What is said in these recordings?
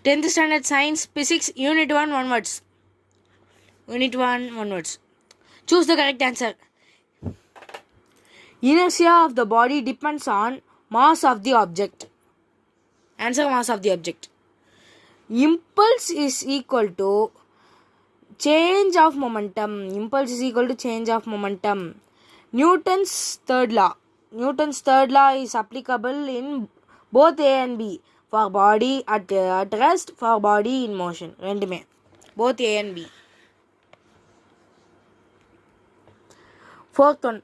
10th standard science, physics, unit 1, one words. Unit 1, one words. Choose the correct answer. Inertia of the body depends on mass of the object. Answer, mass of the object. Impulse is equal to change of momentum. Impulse is equal to change of momentum. Newton's third law. Newton's third law is applicable in both A and B. For body at rest, for body in motion. ரெண்டுமே. Both A and B. Fourth one.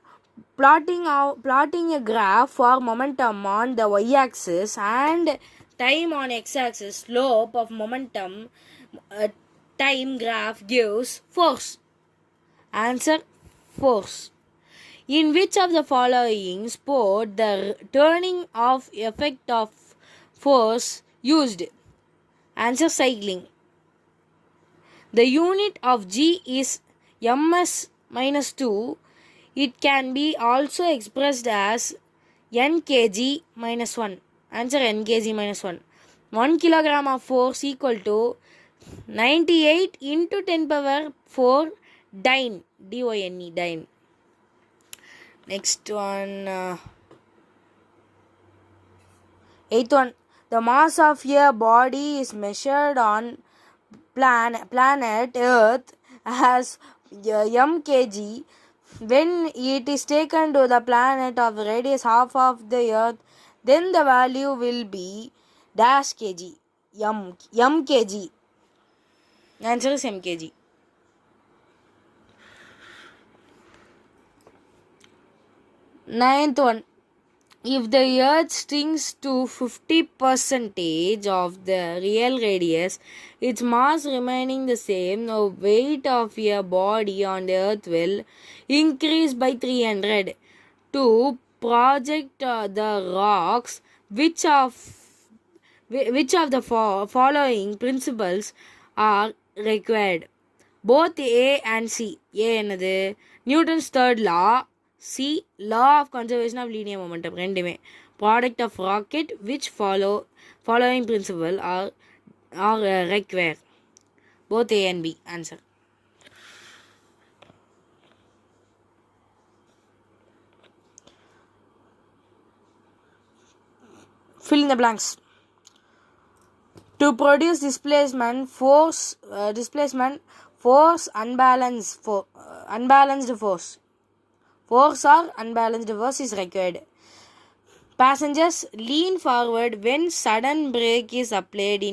Plotting a graph for momentum on the y-axis and time on x-axis. Slope of momentum time graph gives force. Answer, force. In which of the following sport the turning off effect of force used? Answer, cycling. The unit of G is ms minus 2. It can be also expressed as n kg minus 1. Answer, n kg minus 1. 1 kilogram of force equal to 98 into 10 power 4 dyne. D-Y-N-E, dyne. Next one. 8th one. The mass of a body is measured on planet Earth as mkg. When it is taken to the planet of radius half of the Earth, then the value will be dash kg. mkg. Answer is mkg. Ninth one. If the Earth sinks to 50% of the real radius, its mass remaining the same, the weight of a body on the Earth will increase by 300. To project the rocks, which of the following principles are required? Both A and C. A என்னது? Newton's third law. C. Law of conservation of linear momentum. ரெண்டுமே. Product of rocket, which following principle are required? Both A and B. Answer. Fill in the blanks. To produce displacement, force, unbalanced force. Force or unbalanced force is required. Passengers lean forward when sudden brake is applied in